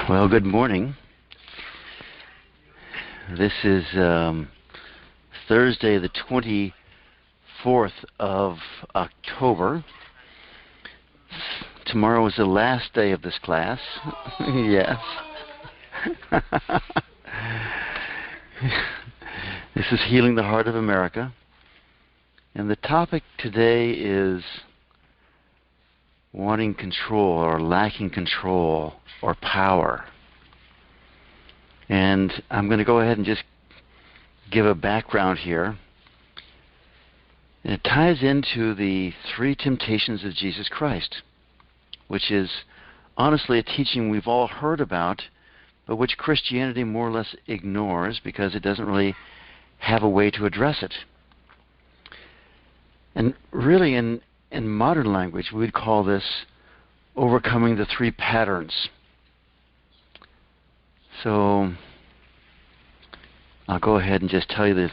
Well, good morning. This is Thursday, the 24th of October. Tomorrow is the last day of this class. Yes. This is Healing the Heart of America. And the topic today is wanting control or lacking control or power. And I'm going to go ahead and just give a background here. And it ties into the three temptations of Jesus Christ, which is honestly a teaching we've all heard about, but which Christianity more or less ignores because it doesn't really have a way to address it. And really in modern language, we would call this overcoming the three patterns. So I'll go ahead and just tell you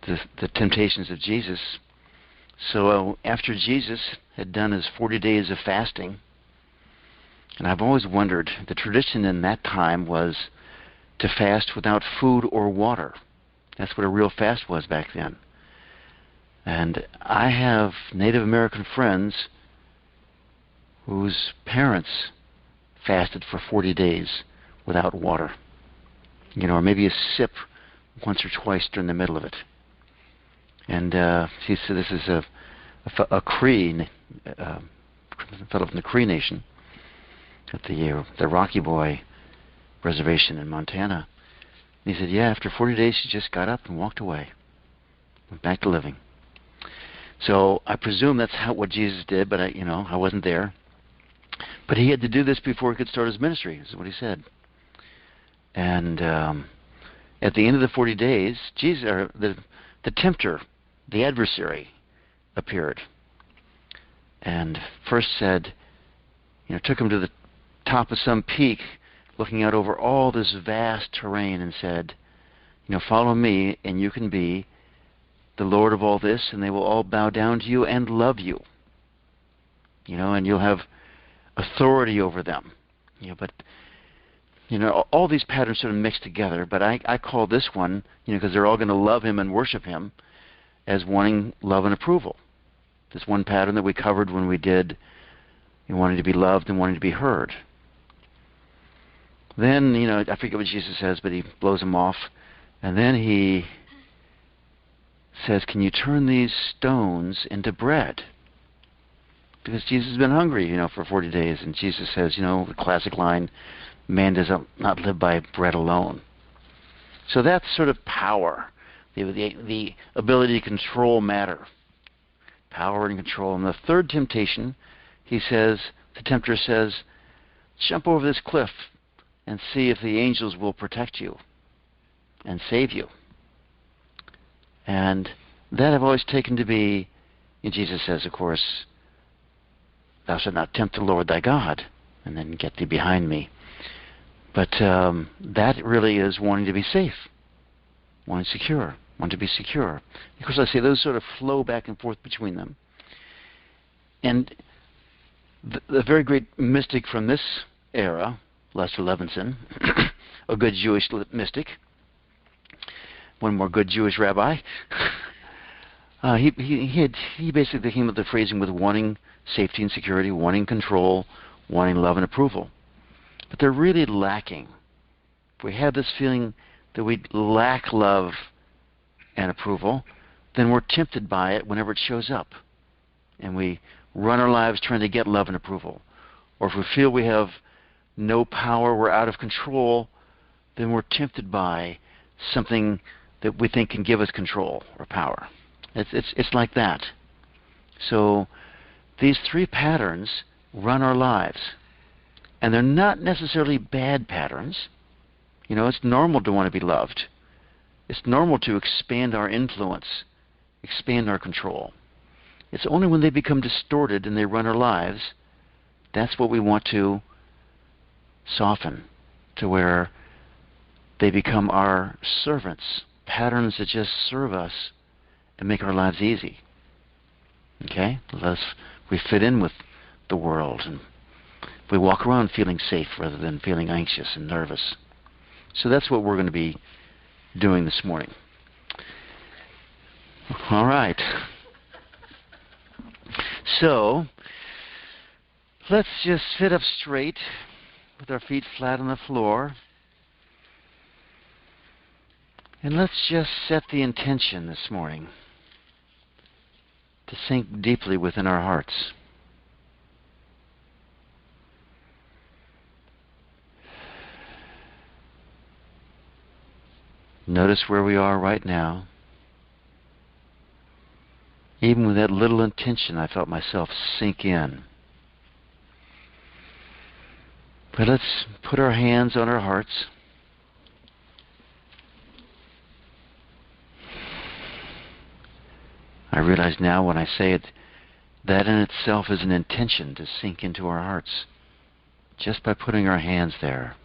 the temptations of Jesus. So after Jesus had done his 40 days of fasting, and I've always wondered, the tradition in that time was to fast without food or water. That's what a real fast was back then. And I have Native American friends whose parents fasted for 40 days without water. Or maybe a sip once or twice during the middle of it. And she said this is a Cree, a fellow from the Cree Nation at the Rocky Boy Reservation in Montana. And he said, yeah, after 40 days she just got up and walked away, went back to living. So I presume that's what Jesus did, but I wasn't there. But he had to do this before he could start his ministry, is what he said. And at the end of the 40 days, the tempter, the adversary, appeared. And first said, took him to the top of some peak, looking out over all this vast terrain, and said, follow me, and you can be the Lord of all this, and they will all bow down to you and love you. And you'll have authority over them. But all these patterns sort of mix together, but I call this one, because they're all going to love him and worship him, as wanting love and approval. This one pattern that we covered when we did wanting to be loved and wanting to be heard. Then, I forget what Jesus says, but he blows him off, and then he says, can you turn these stones into bread? Because Jesus has been hungry, for 40 days, and Jesus says, the classic line, man does not live by bread alone. So that's sort of power, the ability to control matter, power and control. And the third temptation, the tempter says, jump over this cliff and see if the angels will protect you and save you. And that I've always taken to be, and Jesus says, of course, thou shalt not tempt the Lord thy God, and then get thee behind me. But that really is wanting to be safe, wanting to be secure. Of course, I say those sort of flow back and forth between them. And the very great mystic from this era, Lester Levinson, a good Jewish mystic, one more good Jewish rabbi, he basically came up with the phrasing with wanting safety and security, wanting control, wanting love and approval. But they're really lacking. If we have this feeling that we lack love and approval, then we're tempted by it whenever it shows up. And we run our lives trying to get love and approval. Or if we feel we have no power, we're out of control, then we're tempted by something that we think can give us control or power. It's like that. So these three patterns run our lives. And they're not necessarily bad patterns. It's normal to want to be loved. It's normal to expand our influence, expand our control. It's only when they become distorted and they run our lives, that's what we want to soften to where they become our servants, patterns that just serve us and make our lives easy. Okay? We fit in with the world and We walk around feeling safe rather than feeling anxious and nervous. So that's what we're going to be doing this morning. All right. So let's just sit up straight with our feet flat on the floor. And let's just set the intention this morning to sink deeply within our hearts. Notice where we are right now. Even with that little intention, I felt myself sink in. But let's put our hands on our hearts. I realize now when I say it, that in itself is an intention to sink into our hearts, just by putting our hands there.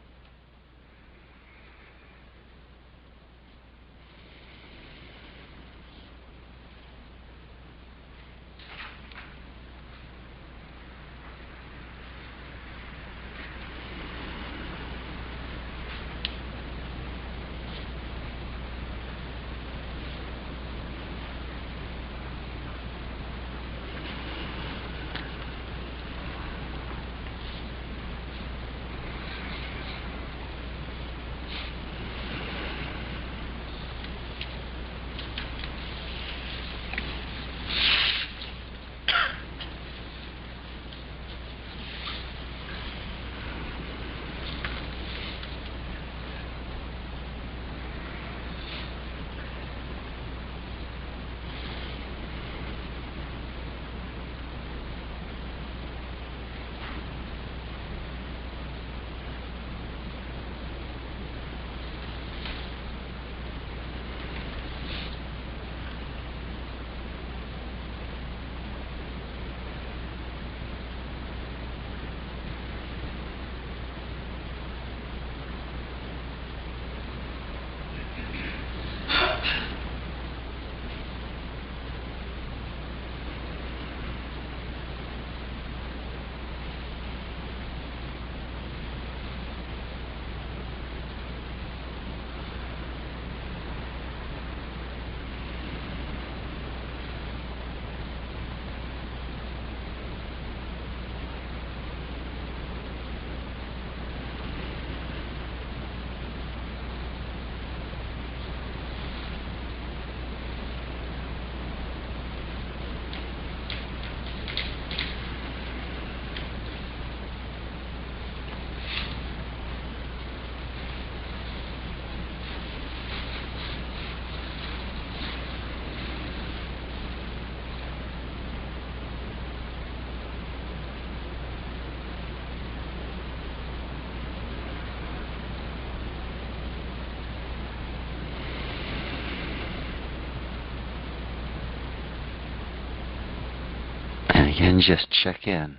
And again, just check in.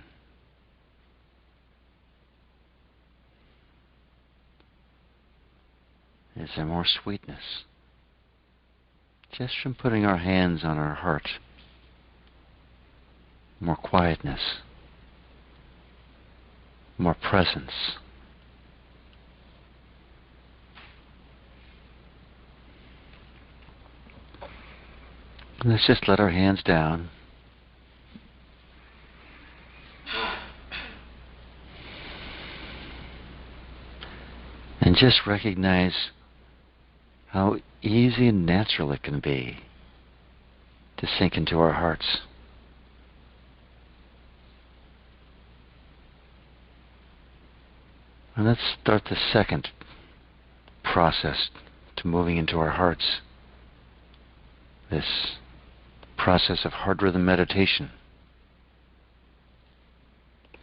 Is there more sweetness? Just from putting our hands on our heart. More quietness. More presence. And let's just let our hands down. And just recognize how easy and natural it can be to sink into our hearts. And let's start the second process to moving into our hearts. This process of heart rhythm meditation,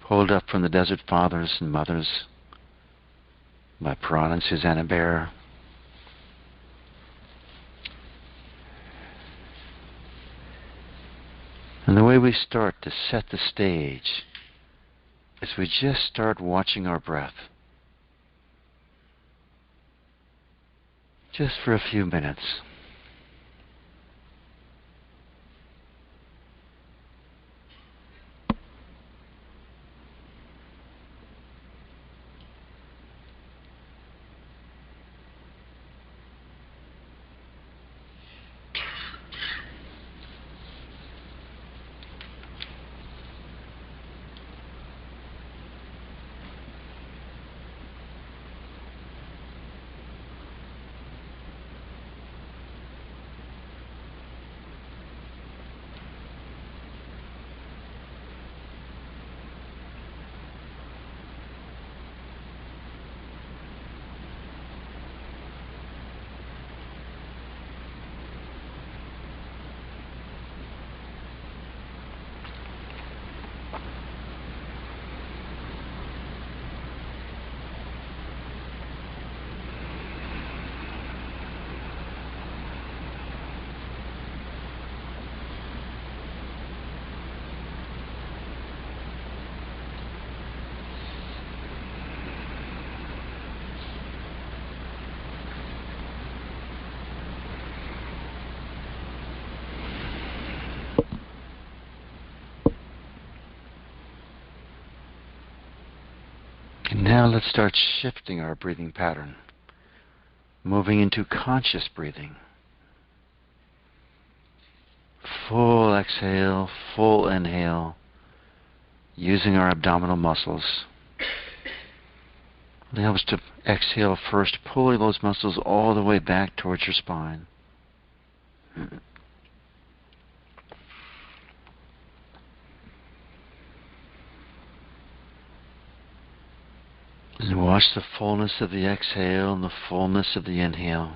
pulled up from the Desert Fathers and Mothers by Peron and Susanna Baer. And the way we start to set the stage is we just start watching our breath. Just for a few minutes. And now let's start shifting our breathing pattern, moving into conscious breathing. Full exhale, full inhale, using our abdominal muscles. It helps to exhale first, pulling those muscles all the way back towards your spine. And watch the fullness of the exhale and the fullness of the inhale.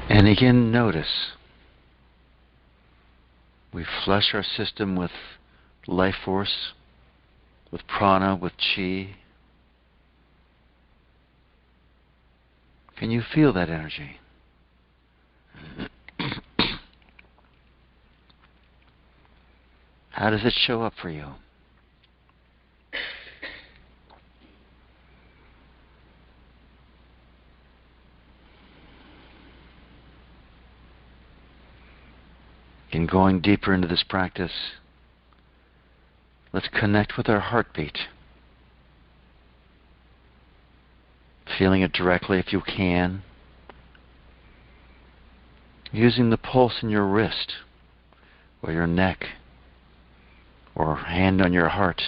And again, notice we flush our system with life force, with prana, with chi. Can you feel that energy? How does it show up for you? In going deeper into this practice, let's connect with our heartbeat. Feeling it directly if you can. Using the pulse in your wrist, or your neck, or hand on your heart.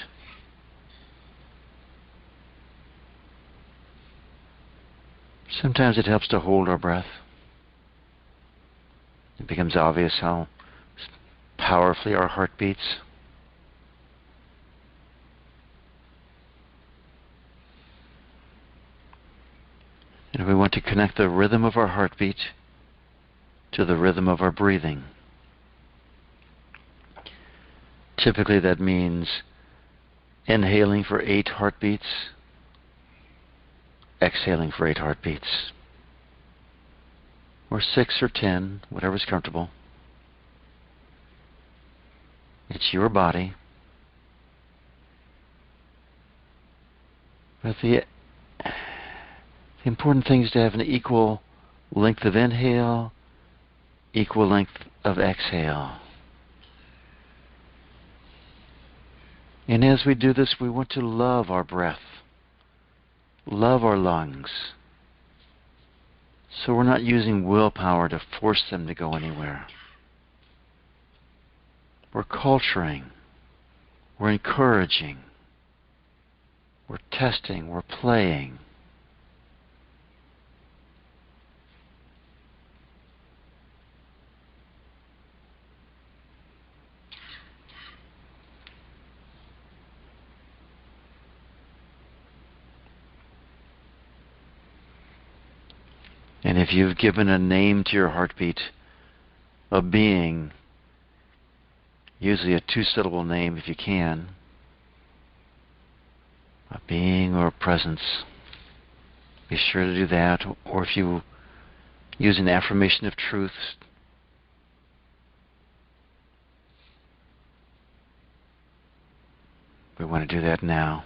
Sometimes it helps to hold our breath. It becomes obvious how powerfully our heart beats. And we want to connect the rhythm of our heartbeat to the rhythm of our breathing. Typically that means inhaling for 8 heartbeats, exhaling for 8 heartbeats. Or 6 or 10, whatever's comfortable. It's your body. But the important thing is to have an equal length of inhale, equal length of exhale. And as we do this, we want to love our breath, love our lungs. So we're not using willpower to force them to go anywhere. We're culturing, we're encouraging, we're testing, we're playing. And if you've given a name to your heartbeat, a being, usually a two-syllable name if you can, a being or a presence, be sure to do that. Or if you use an affirmation of truth, we want to do that now.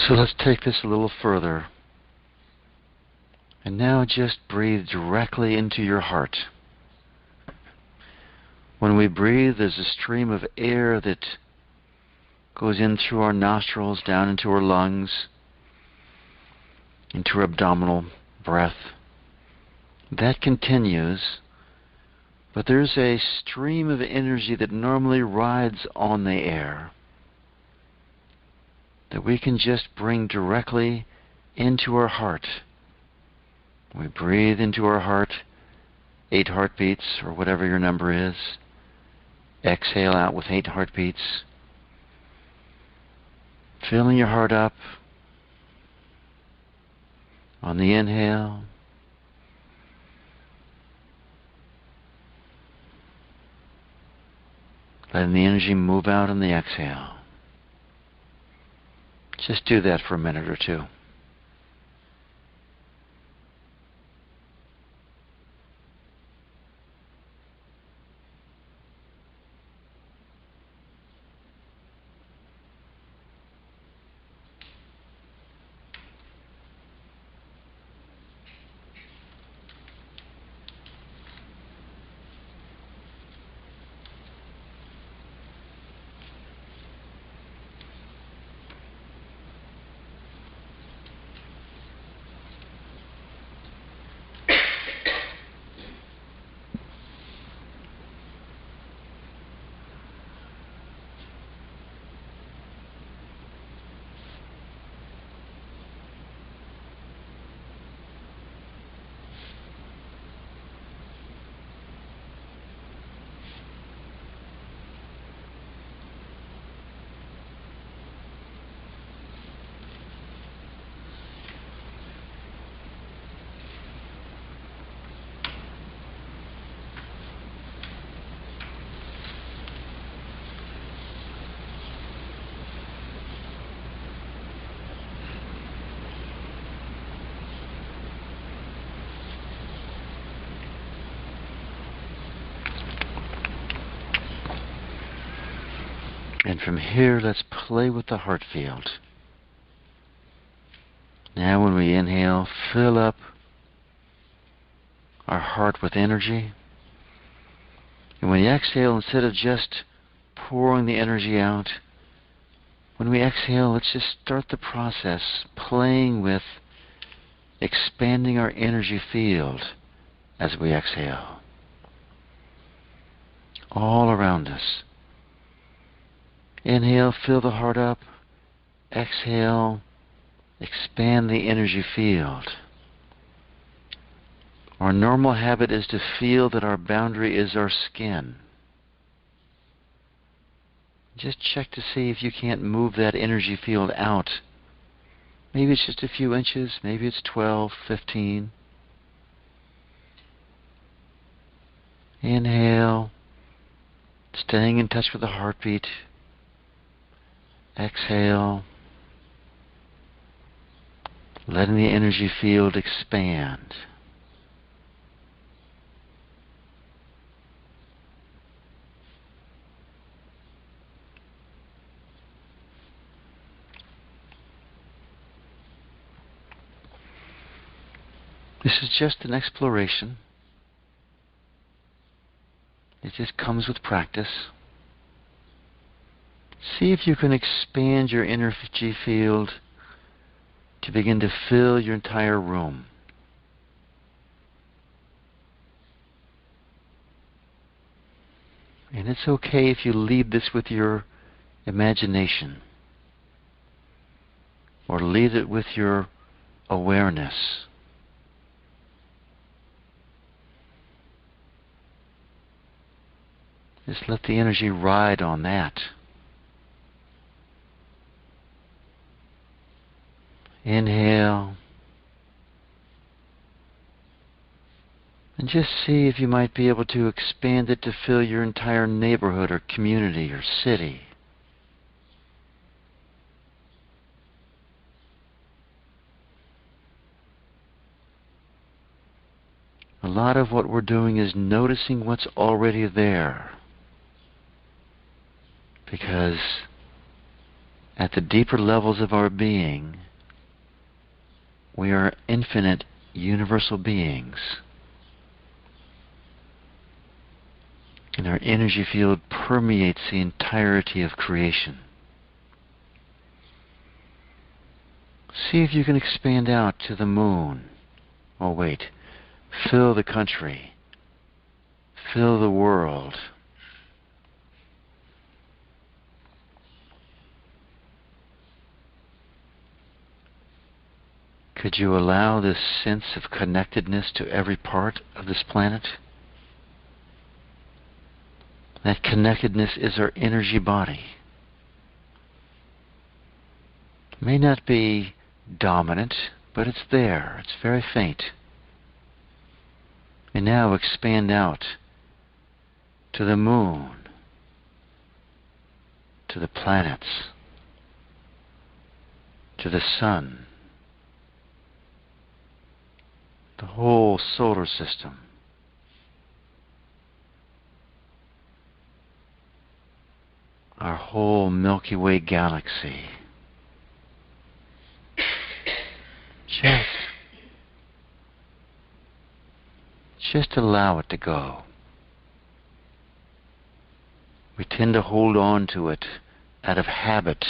So let's take this a little further. And now just breathe directly into your heart. When we breathe, there's a stream of air that goes in through our nostrils, down into our lungs, into our abdominal breath. That continues, but there's a stream of energy that normally rides on the air that we can just bring directly into our heart. We breathe into our heart, 8 heartbeats, or whatever your number is. Exhale out with 8 heartbeats. Filling your heart up. On the inhale, letting the energy move out on the exhale. Just do that for a minute or two. And from here, let's play with the heart field. Now when we inhale, fill up our heart with energy. And when you exhale, instead of just pouring the energy out, when we exhale, let's just start the process playing with expanding our energy field as we exhale. All around us. Inhale, fill the heart up. Exhale, expand the energy field. Our normal habit is to feel that our boundary is our skin. Just check to see if you can't move that energy field out. Maybe it's just a few inches, maybe it's 12, 15. Inhale, staying in touch with the heartbeat. Exhale, letting the energy field expand. This is just an exploration. It just comes with practice. See if you can expand your energy field to begin to fill your entire room. And it's okay if you lead this with your imagination, or lead it with your awareness. Just let the energy ride on that. Inhale. And just see if you might be able to expand it to fill your entire neighborhood or community or city. A lot of what we're doing is noticing what's already there. Because at the deeper levels of our being, we are infinite universal beings. And our energy field permeates the entirety of creation. See if you can expand out to the moon. Oh wait, fill the country. Fill the world. Could you allow this sense of connectedness to every part of this planet? That connectedness is our energy body. It may not be dominant, but it's there. It's very faint. And now expand out to the moon, to the planets, to the sun, the whole solar system. Our whole Milky Way galaxy. Just allow it to go. We tend to hold on to it out of habit,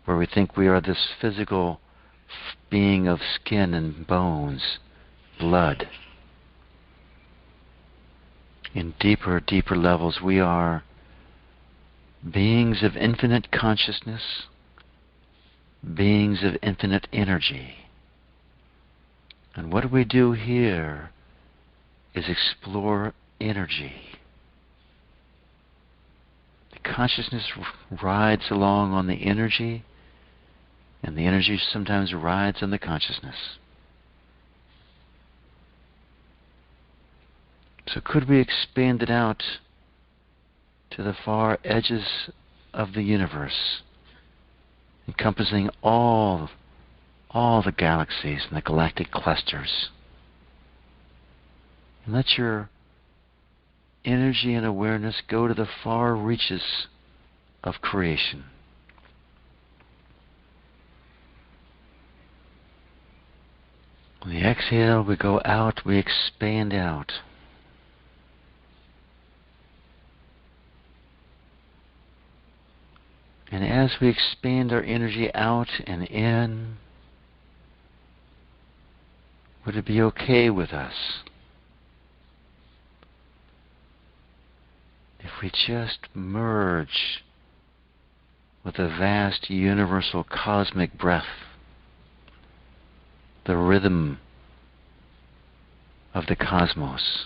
where we think we are this physical being of skin and bones, blood. In deeper, deeper levels, we are beings of infinite consciousness, beings of infinite energy. And what we do here is explore energy. The consciousness rides along on the energy, and the energy sometimes rides on the consciousness. So could we expand it out to the far edges of the universe, encompassing all the galaxies and the galactic clusters? And let your energy and awareness go to the far reaches of creation. On the exhale, we go out, we expand out. And as we expand our energy out and in, would it be okay with us if we just merge with the vast universal cosmic breath, the rhythm of the cosmos?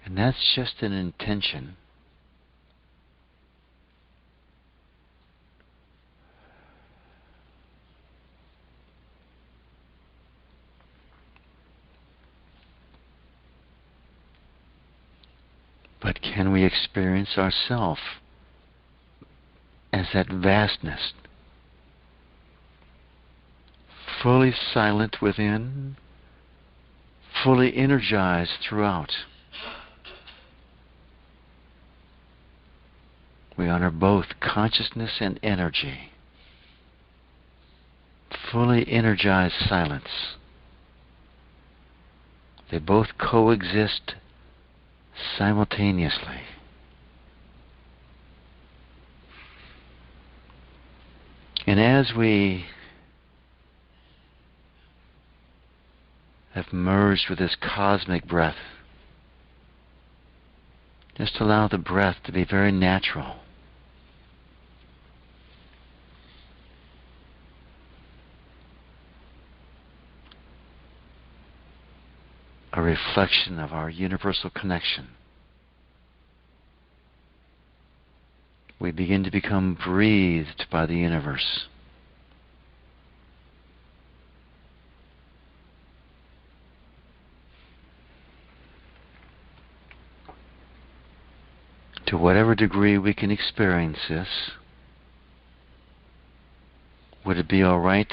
And that's just an intention. Can we experience ourself as that vastness, fully silent within, fully energized throughout? We honor both consciousness and energy. Fully energized silence. They both coexist simultaneously. And as we have merged with this cosmic breath, just allow the breath to be very natural. A reflection of our universal connection. We begin to become breathed by the universe. To whatever degree we can experience this, would it be all right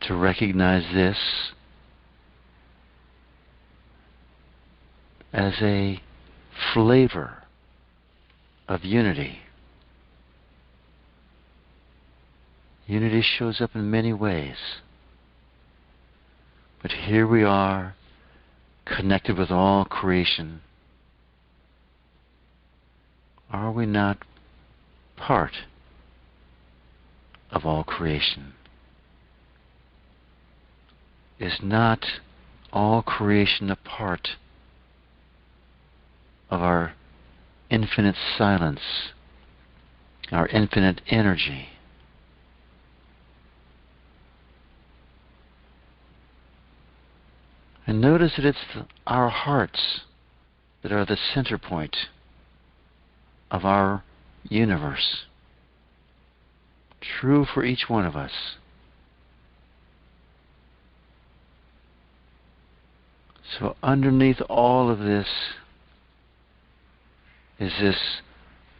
to recognize this as a flavor of unity? Unity shows up in many ways. But here we are, connected with all creation. Are we not part of all creation? Is not all creation a part of our infinite silence, our infinite energy? And notice that it's our hearts that are the center point of our universe. True for each one of us. So underneath all of this is this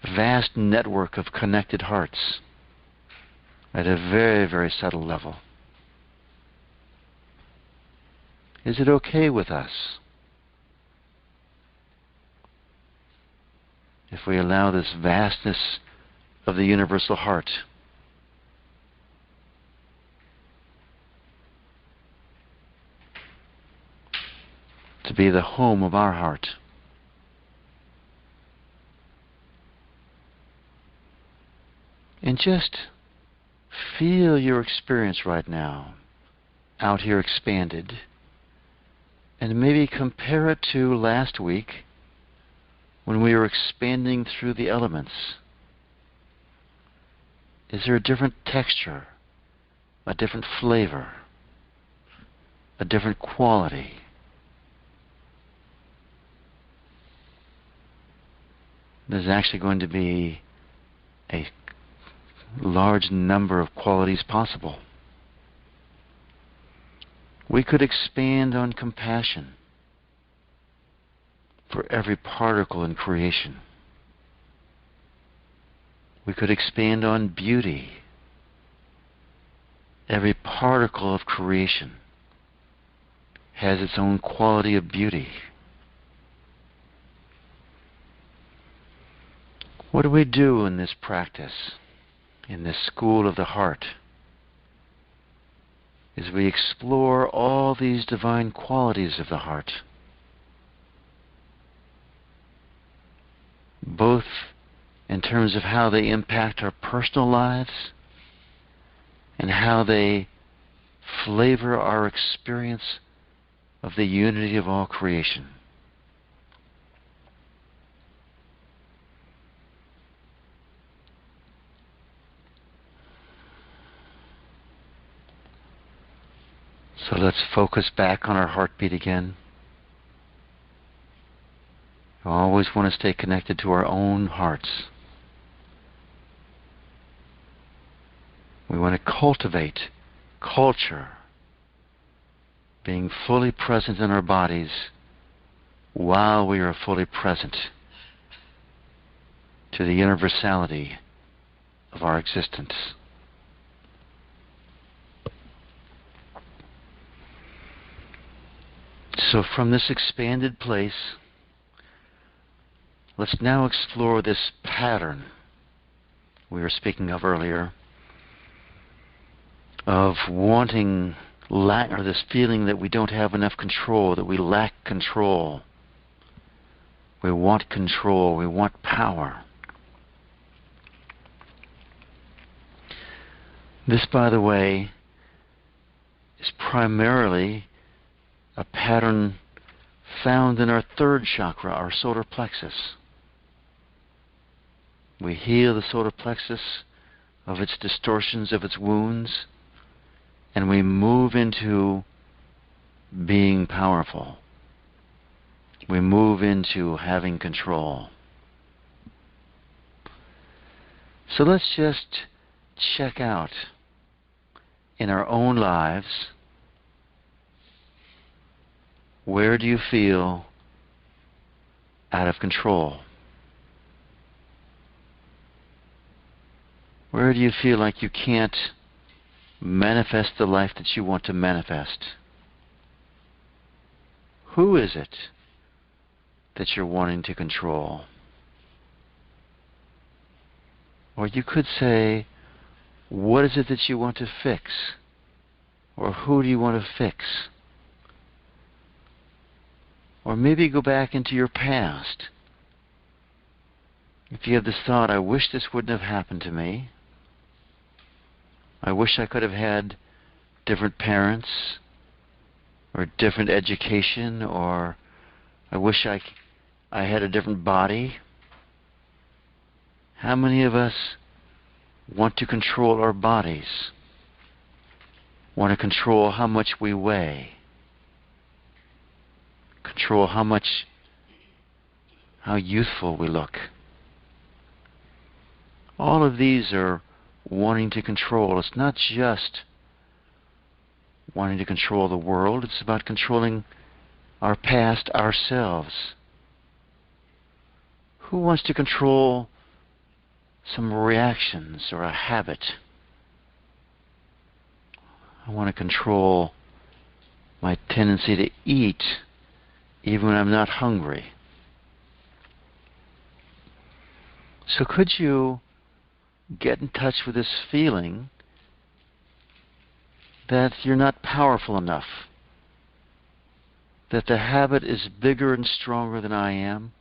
vast network of connected hearts at a very, very subtle level. Is it okay with us if we allow this vastness of the universal heart to be the home of our heart? And just feel your experience right now, out here expanded, and maybe compare it to last week when we were expanding through the elements. Is there a different texture, a different flavor, a different quality? There's actually going to be a large number of qualities possible. We could expand on compassion for every particle in creation. We could expand on beauty. Every particle of creation has its own quality of beauty. What do we do in this practice, in this school of the heart? Is we explore all these divine qualities of the heart, both in terms of how they impact our personal lives and how they flavor our experience of the unity of all creation. So let's focus back on our heartbeat again. We always want to stay connected to our own hearts. We want to cultivate culture, being fully present in our bodies while we are fully present to the universality of our existence. So from this expanded place, let's now explore this pattern we were speaking of earlier, of wanting, or this feeling that we don't have enough control, that we lack control. We want control, we want power. This, by the way, is primarily a pattern found in our third chakra, our solar plexus. We heal the solar plexus of its distortions, of its wounds, and we move into being powerful. We move into having control. So let's just check out in our own lives, where do you feel out of control? Where do you feel like you can't manifest the life that you want to manifest? Who is it that you're wanting to control? Or you could say, what is it that you want to fix? Or who do you want to fix? Or maybe go back into your past. If you have this thought, I wish this wouldn't have happened to me. I wish I could have had different parents, or different education, or I wish I had a different body. How many of us want to control our bodies? Want to control how much we weigh? Control how youthful we look? All of these are wanting to control. It's not just wanting to control the world, it's about controlling our past, ourselves. Who wants to control some reactions or a habit? I want to control my tendency to eat even when I'm not hungry. So could you get in touch with this feeling that you're not powerful enough, that the habit is bigger and stronger than I am,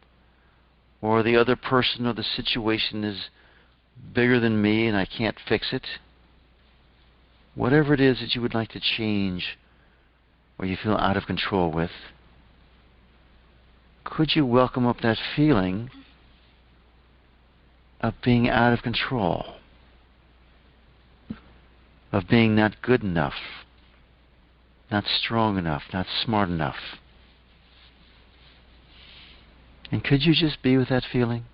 or the other person or the situation is bigger than me and I can't fix it? Whatever it is that you would like to change or you feel out of control with, could you welcome up that feeling of being out of control, of being not good enough, not strong enough, not smart enough? And could you just be with that feeling?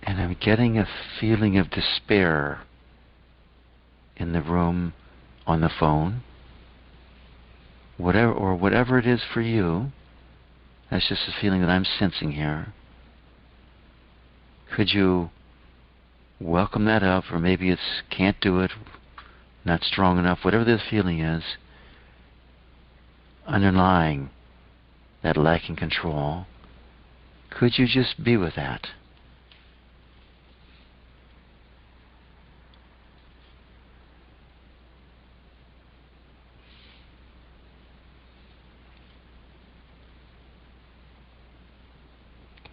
And I'm getting a feeling of despair in the room, on the phone, whatever it is for you. That's just a feeling that I'm sensing here. Could you welcome that up, or maybe it's can't do it, not strong enough, whatever the feeling is, underlying that lacking control, could you just be with that?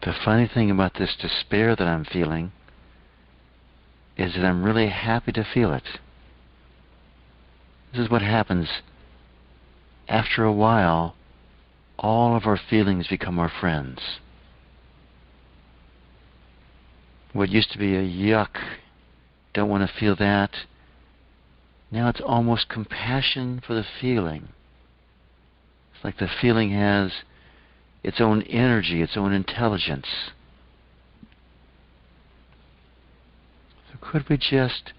The funny thing about this despair that I'm feeling is that I'm really happy to feel it. This is what happens. After a while, all of our feelings become our friends. What used to be a yuck, don't want to feel that, now it's almost compassion for the feeling. It's like the feeling has its own energy, its own intelligence. So could we just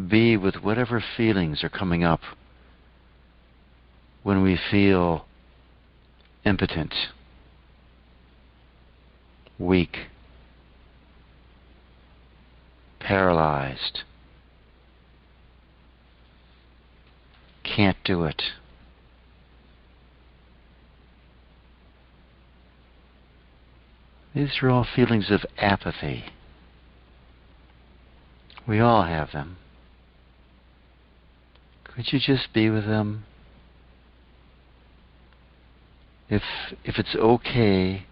be with whatever feelings are coming up when we feel impotent, weak, paralyzed, can't do it. These are all feelings of apathy. We all have them. Could you just be with them? If it's okay,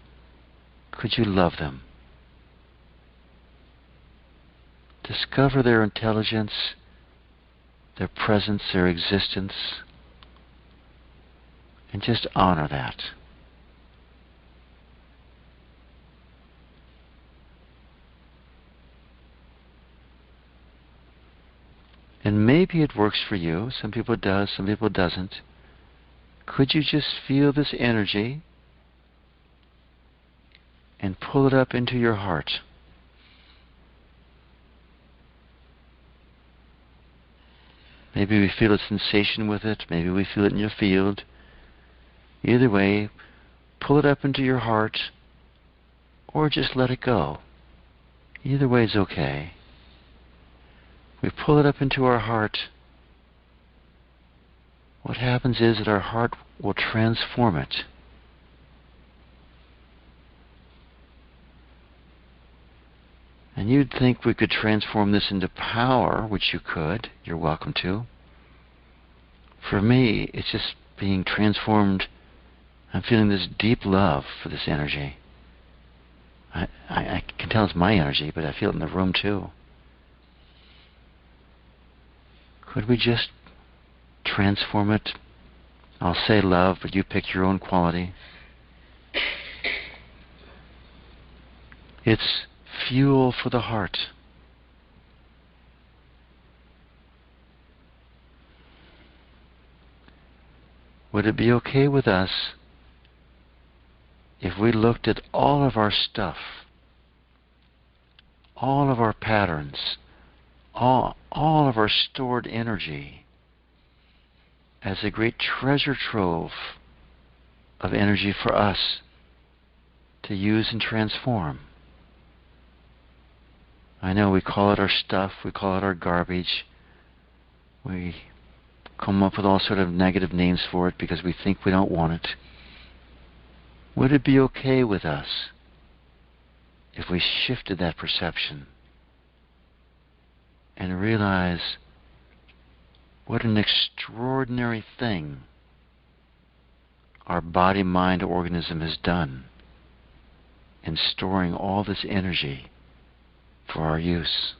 could you love them? Discover their intelligence, their presence, their existence, and just honor that. And maybe it works for you. Some people it does, some people it doesn't. Could you just feel this energy and pull it up into your heart? Maybe we feel a sensation with it. Maybe we feel it in your field. Either way, pull it up into your heart or just let it go. Either way is okay. We pull it up into our heart. What happens is that our heart will transform it. And you'd think we could transform this into power, which you could. You're welcome to. For me, it's just being transformed. I'm feeling this deep love for this energy. I can tell it's my energy, but I feel it in the room too. Could we just transform it? I'll say love, but you pick your own quality. It's fuel for the heart. Would it be okay with us if we looked at all of our stuff, all of our patterns, all of our stored energy as a great treasure trove of energy for us to use and transform? I know we call it our stuff, we call it our garbage, we come up with all sort of negative names for it because we think we don't want it. Would it be okay with us if we shifted that perception and realize what an extraordinary thing our body-mind organism has done in storing all this energy for our use?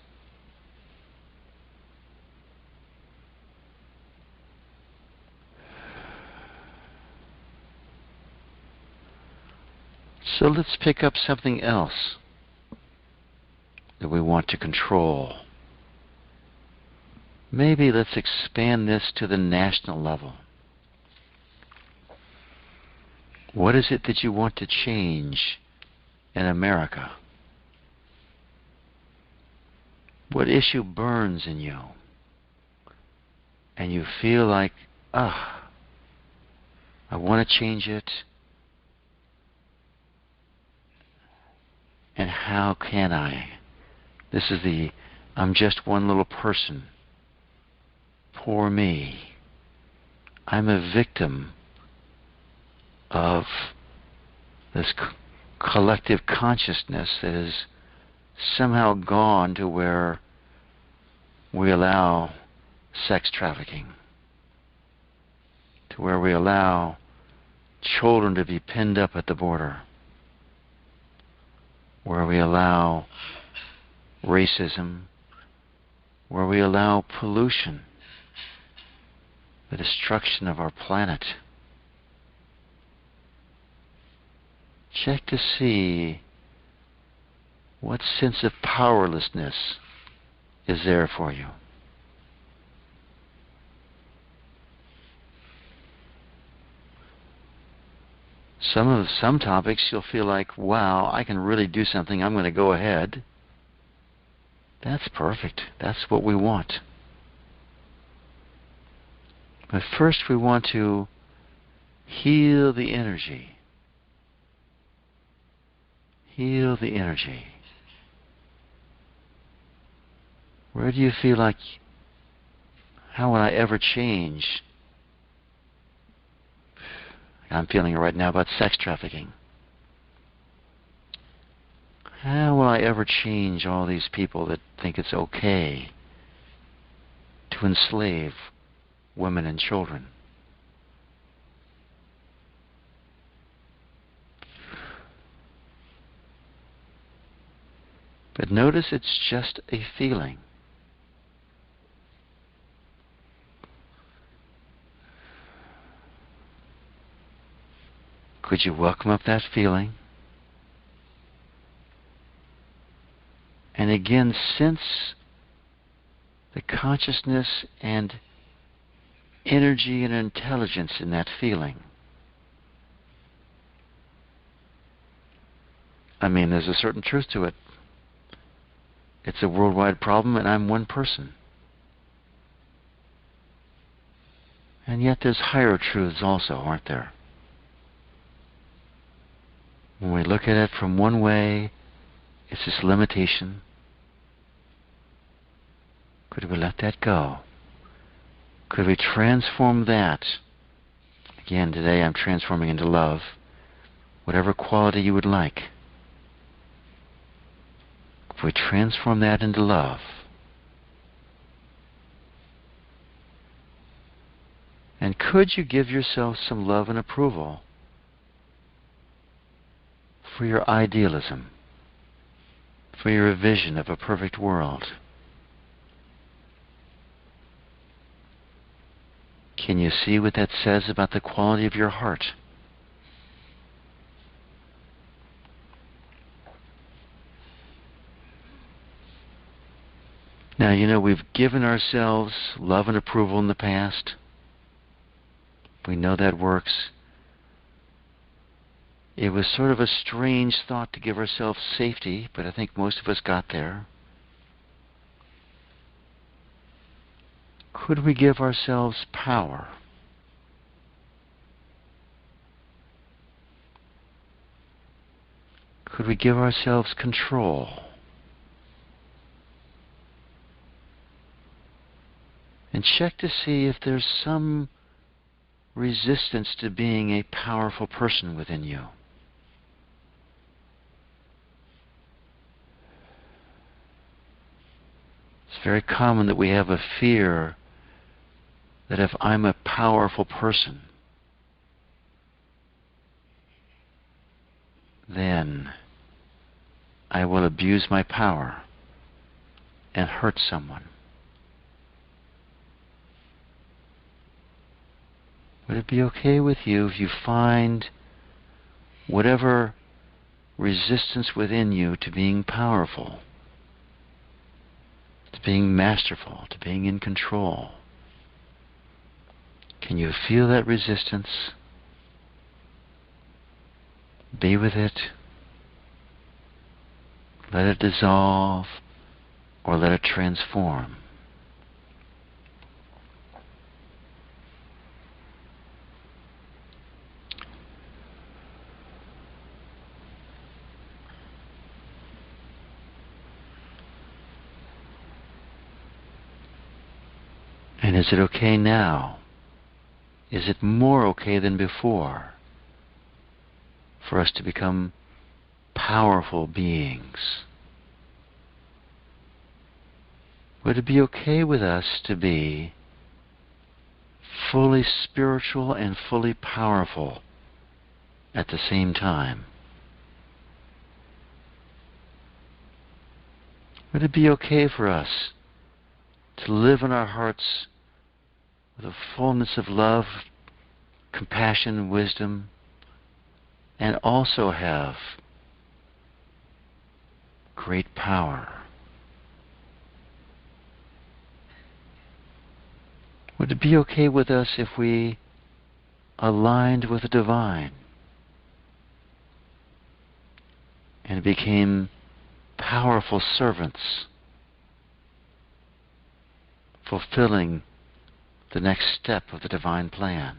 So let's pick up something else that we want to control. Maybe let's expand this to the national level. What is it that you want to change in America? What issue burns in you? And you feel like, I want to change it. And how can I? This is the, I'm just one little person. Poor me. I'm a victim of this collective consciousness that has somehow gone to where we allow sex trafficking, to where we allow children to be pinned up at the border, where we allow racism, where we allow pollution, the destruction of our planet. Check to see what sense of powerlessness is there for you. Some topics you'll feel like, wow, I can really do something. I'm going to go ahead. That's perfect. That's what we want. But first we want to heal the energy. Heal the energy. Where do you feel like, how would I ever change? I'm feeling it right now about sex trafficking. How will I ever change all these people that think it's okay to enslave women and children? But notice it's just a feeling. Could you welcome up that feeling? And again, sense the consciousness and energy and intelligence in that feeling. I mean, there's a certain truth to it. It's a worldwide problem, and I'm one person. And yet there's higher truths also, aren't there? When we look at it from one way, it's this limitation. Could we let that go? Could we transform that? Again, today I'm transforming into love. Whatever quality you would like. If we transform that into love, and could you give yourself some love and approval for your idealism, for your vision of a perfect world? Can you see what that says about the quality of your heart? Now, you know, we've given ourselves love and approval in the past. We know that works. It was sort of a strange thought to give ourselves safety, but I think most of us got there. Could we give ourselves power? Could we give ourselves control? And check to see if there's some resistance to being a powerful person within you. It's very common that we have a fear that if I'm a powerful person, then I will abuse my power and hurt someone. Would it be okay with you if you find whatever resistance within you to being powerful, to being masterful, to being in control? Can you feel that resistance? Be with it. Let it dissolve or let it transform. And is it okay now? Is it more okay than before for us to become powerful beings? Would it be okay with us to be fully spiritual and fully powerful at the same time? Would it be okay for us to live in our hearts with a fullness of love, compassion, wisdom, and also have great power? Would it be okay with us if we aligned with the divine? and became powerful servants, fulfilling the next step of the divine plan.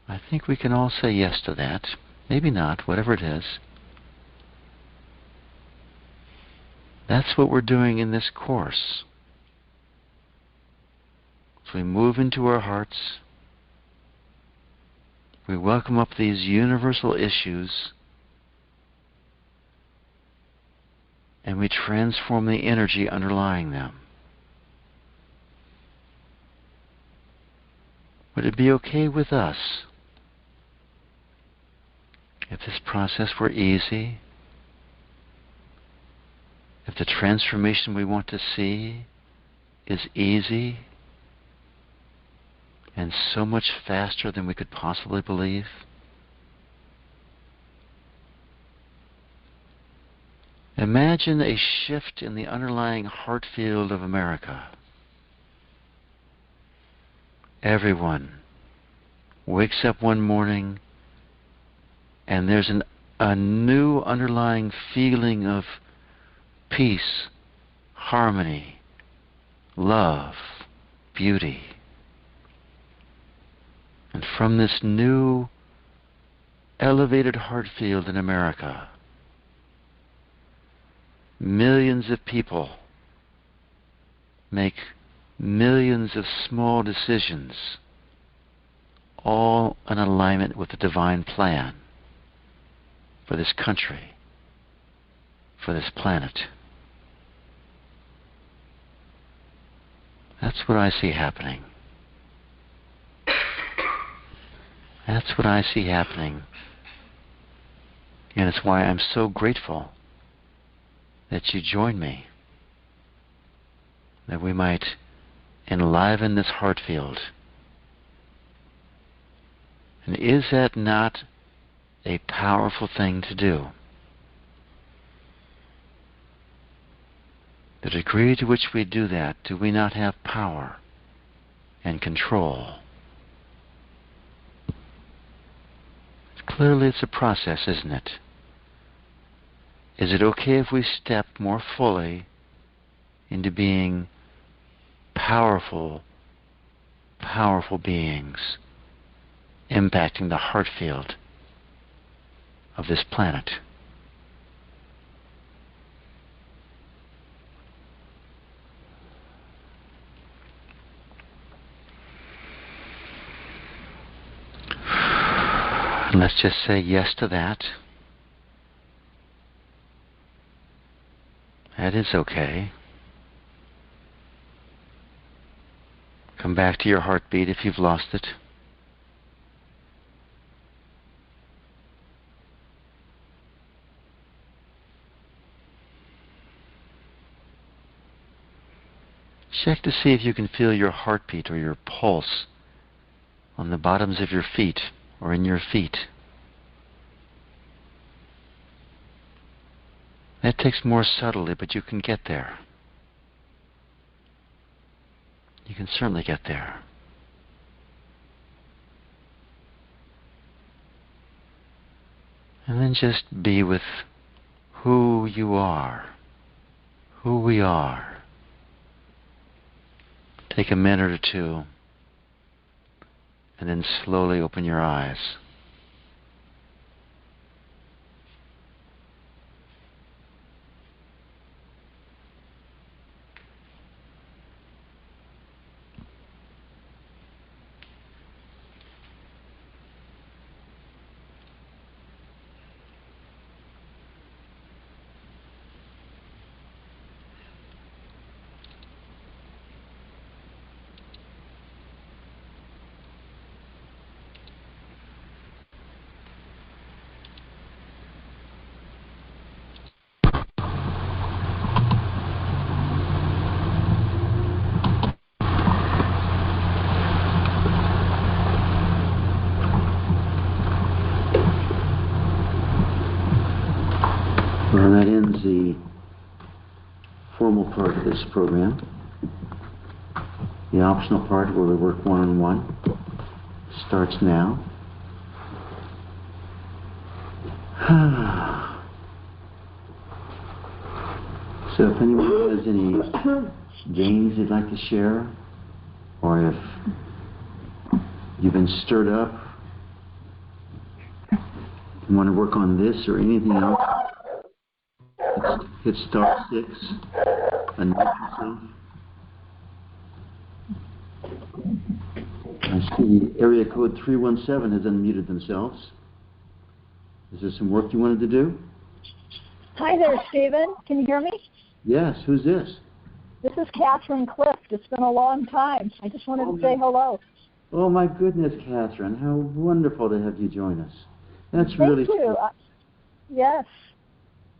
I think we can all say yes to that. Maybe not, whatever it is. That's what we're doing in this course. So we move into our hearts. We welcome up these universal issues, and we transform the energy underlying them. Would it be okay with us if this process were easy? If the transformation we want to see is easy and so much faster than we could possibly believe? Imagine a shift in the underlying heart field of America. Everyone wakes up one morning and there's a new underlying feeling of peace, harmony, love, beauty. And from this new elevated heart field in America, millions of people make millions of small decisions, all in alignment with the divine plan for this country, for this planet. That's what I see happening. That's what I see happening. And it's why I'm so grateful that you join me, that we might enliven this heart field. And is that not a powerful thing to do? The degree to which we do that, do we not have power and control? Clearly it's a process, isn't it? Is it okay if we step more fully into being powerful, powerful beings, impacting the heart field of this planet? And let's just say yes to that. That is okay. Come back to your heartbeat if you've lost it. Check to see if you can feel your heartbeat or your pulse on the bottoms of your feet or in your feet. That takes more subtlety, but you can get there. You can certainly get there. And then just be with who you are, who we are. Take a minute or two, and then slowly open your eyes. Well, that ends the formal part of this program. The optional part, where we work one-on-one, starts now. So if anyone has any gains they'd like to share, or if you've been stirred up, you want to work on this or anything else, hit star 6, unmute yourself. I see area code 317 has unmuted themselves. Is there some work you wanted to do? Hi there, Stephen. Can you hear me? Yes. Who's this? This is Catherine Clift. It's been a long time. I just wanted to say hello. Oh, my goodness, Catherine. How wonderful to have you join us. That's Thank really you. Yes.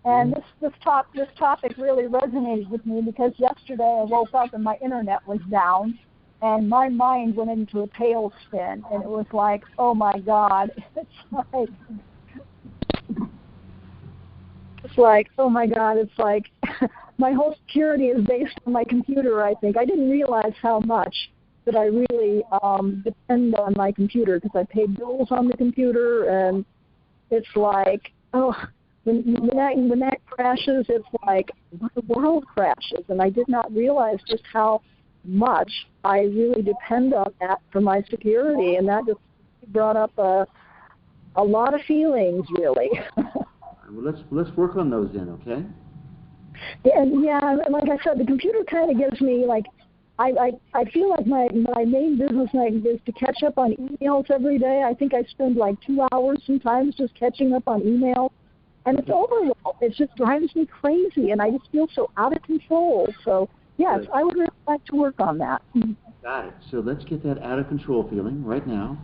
And this topic really resonated with me because yesterday I woke up and my internet was down and my mind went into a tailspin, and it was like, oh my God, it's like, oh my God, it's like my whole security is based on my computer, I think. I didn't realize how much that I really depend on my computer because I pay bills on the computer, and it's like, oh, when that crashes, it's like the world crashes, and I did not realize just how much I really depend on that for my security, and that just brought up a lot of feelings, really. Well, let's work on those then, okay? Yeah, like I said, the computer kind of gives me like I feel like my main business is to catch up on emails every day. I think I spend like 2 hours sometimes just catching up on emails, and it's overwhelming. It just drives me crazy, and I just feel so out of control. So yes, I would really like to work on that. Got it. So let's get that out of control feeling right now.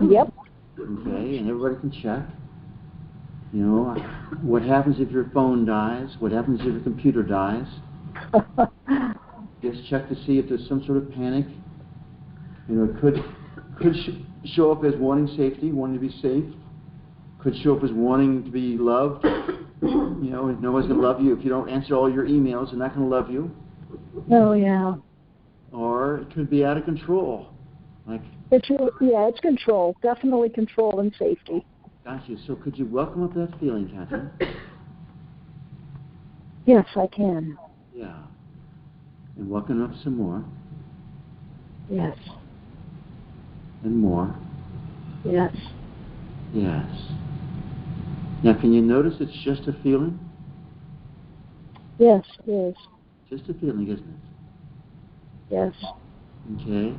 Yep. Okay, and everybody can check. You know, what happens if your phone dies? What happens if your computer dies? Just check to see if there's some sort of panic. You know, it could show up as wanting safety, wanting to be safe. Could show up as wanting to be loved. You know, if nobody's going to love you. If you don't answer all your emails, they're not going to love you. Oh, yeah. Or it could be out of control. Like it's control. Definitely control and safety. Gotcha. So could you welcome up that feeling, Catherine? Yes, I can. Yeah. And welcome up some more. Yes. And more. Yes. Yes. Now, can you notice it's just a feeling? Yes, it is. Just a feeling, isn't it? Yes. Okay.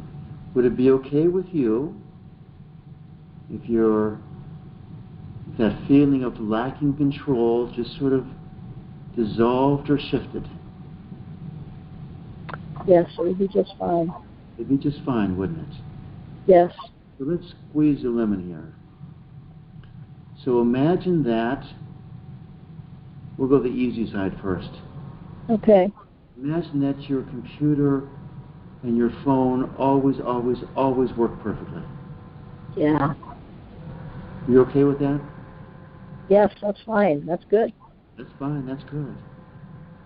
Would it be okay with you if that feeling of lacking control just sort of dissolved or shifted? Yes, it would be just fine. It'd be just fine, wouldn't it? Yes. So let's squeeze a lemon here. So imagine that, we'll go the easy side first. Okay. Imagine that your computer and your phone always work perfectly. Yeah. You okay with that? Yes, that's fine. That's good. That's fine. That's good.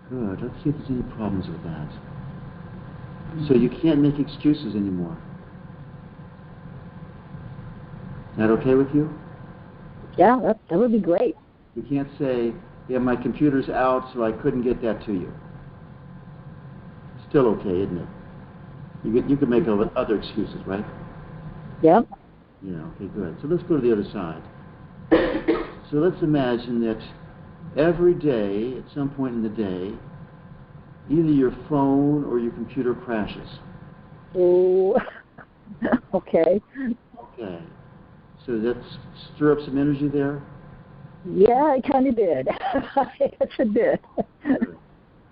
Good. Let's see if there's any problems with that. So you can't make excuses anymore. Is that okay with you? Yeah, that would be great. You can't say, yeah, my computer's out, so I couldn't get that to you. Still okay, isn't it? You can make other excuses, right? Yep. Yeah, okay, good. So let's go to the other side. So let's imagine that every day, at some point in the day, either your phone or your computer crashes. Oh, okay. Okay. So let's stir up some energy there. Yeah, it kind of did. Yes, it did. Good.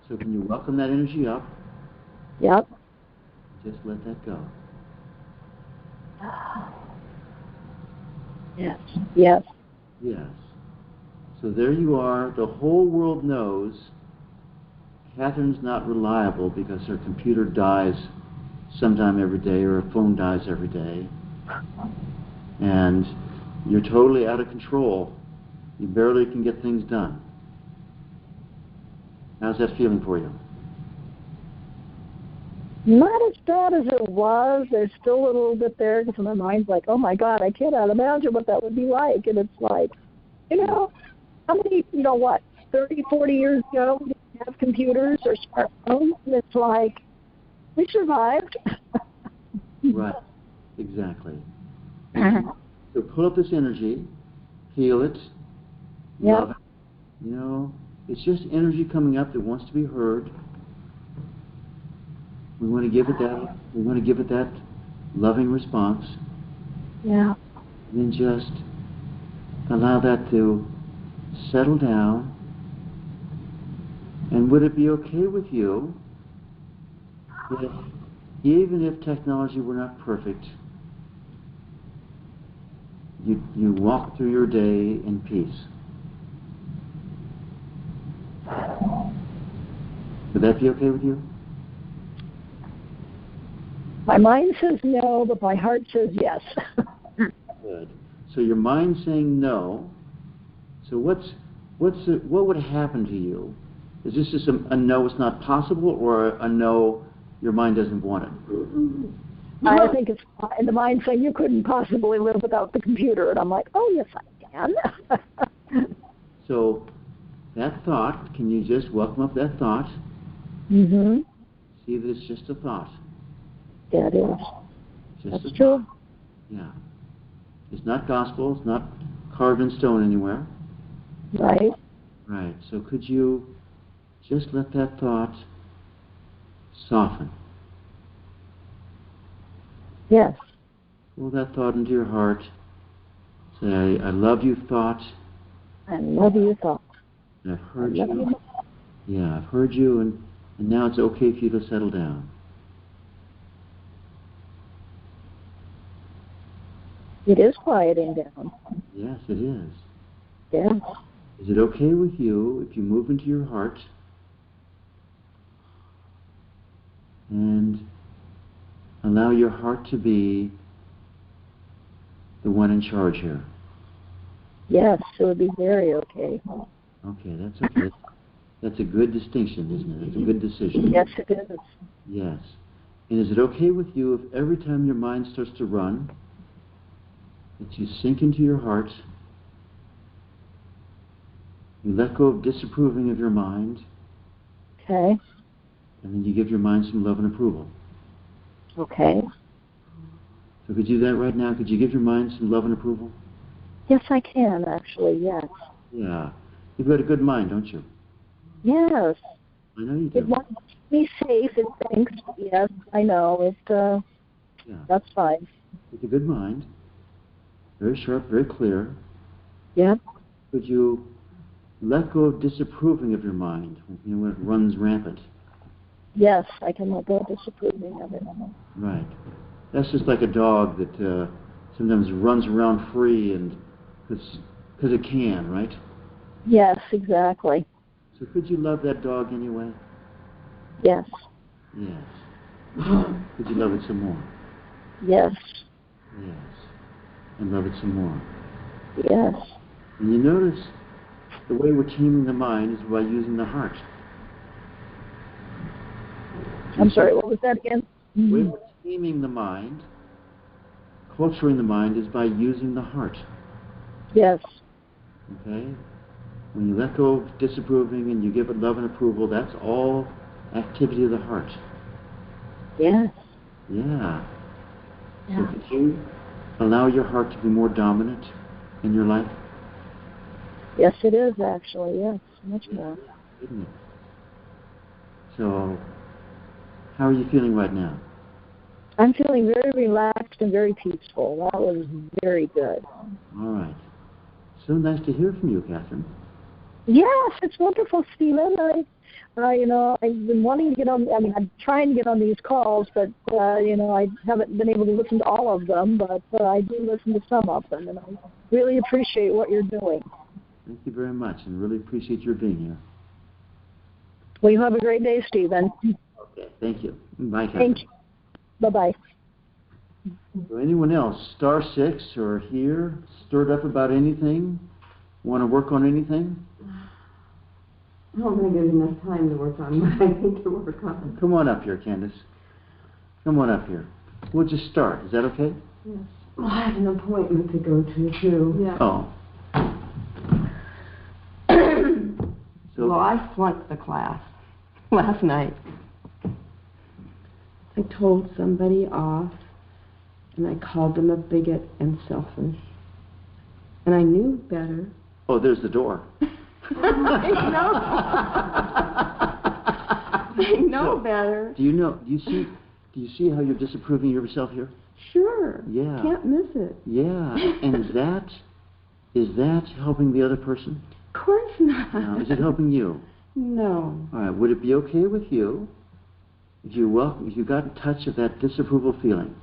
So can you welcome that energy up? Yep. Just let that go. Yes. Yes. Yes. So there you are. The whole world knows Catherine's not reliable because her computer dies sometime every day or her phone dies every day. And you're totally out of control. You barely can get things done. How's that feeling for you? Not as bad as it was. There's still a little bit there because my mind's like, oh my God, I can't imagine what that would be like. And it's like, You know, how many, 30, 40 years ago, we didn't have computers or smartphones, and it's like, we survived. Right. Exactly. So pull up this energy, feel it, love it. You know, it's just energy coming up that wants to be heard. We want to give it that. We want to give it that loving response. Yeah. And then just allow that to settle down. And would it be okay with you if, even if technology were not perfect, you walk through your day in peace? Would that be okay with you? My mind says no, but my heart says yes. Good. So your mind's saying no. So what would happen to you? Is this just a no, it's not possible, or a no, your mind doesn't want it? I think it's in the mind saying you couldn't possibly live without the computer, and I'm like, oh yes, I can. So that thought, can you just welcome up that thought? Mm-hmm. See that it's just a thought. Yeah, it is. Just That's true. Yeah. It's not gospel. It's not carved in stone anywhere. Right. Right. So could you just let that thought soften? Yes. Pull that thought into your heart. Say, I love you, thought. I love you, thought. I've heard you. Yeah, I've heard you, and now it's okay for you to settle down. It is quieting down. Yes, it is. Yeah. Is it okay with you if you move into your heart and allow your heart to be the one in charge here? Yes, it would be very okay. Okay, that's okay. That's a good distinction, isn't it? It's a good decision. Yes, it is. Yes. And is it okay with you if every time your mind starts to run, that you sink into your heart, you let go of disapproving of your mind, Okay. and then you give your mind some love and approval? Okay. So could you do that right now? Could you give your mind some love and approval? Yes, I can, actually, yes. Yeah. You've got a good mind, don't you? Yes. I know you do. It wants to keep me safe, it thinks. Yes, I know. Yeah. That's fine. It's a good mind. Very sharp, very clear. Yep. Could you let go of disapproving of your mind, when it runs rampant? Yes, I can let go of disapproving of it. Right. That's just like a dog that sometimes runs around free and because it can, right? Yes, exactly. So could you love that dog anyway? Yes. Yes. Could you love it some more? Yes. Yes. And love it some more. Yes. And you notice the way we're taming the mind is by using the heart. I'm sorry, what was that again? The way we're taming the mind, culturing the mind, is by using the heart. Yes. Okay? When you let go of disapproving and you give it love and approval, that's all activity of the heart. Yes. Yeah. Yeah. So could you allow your heart to be more dominant in your life? Yes, it is actually. Yes, much more. Isn't it? So, how are you feeling right now? I'm feeling very relaxed and very peaceful. That was very good. All right. So nice to hear from you, Catherine. Yes, it's wonderful, Stephen. I've been wanting to get on. I mean, I'm trying to get on these calls, but I haven't been able to listen to all of them. But I do listen to some of them, and I really appreciate what you're doing. Thank you very much, and really appreciate your being here. Well, you have a great day, Stephen. Okay. Thank you. Bye, Catherine. Thank you. Bye-bye. So anyone else, *6 or here, stirred up about anything? Want to work on anything? I don't think there's enough time to work on what I need to work on. Come on up here, Candace. Come on up here. We'll just start. Is that okay? Yes. Well, I have an appointment to go to, too. Yeah. Oh. Well, I flunked the class last night. I told somebody off, and I called them a bigot and selfish. And I knew better. Oh, there's the door. I know better. Do you see how you're disapproving of yourself here? Sure. Yeah. Can't miss it. Yeah. And is that helping the other person? Of course not. No. Is it helping you? No. All right. Would it be okay with you if you got in touch with that disapproval feeling?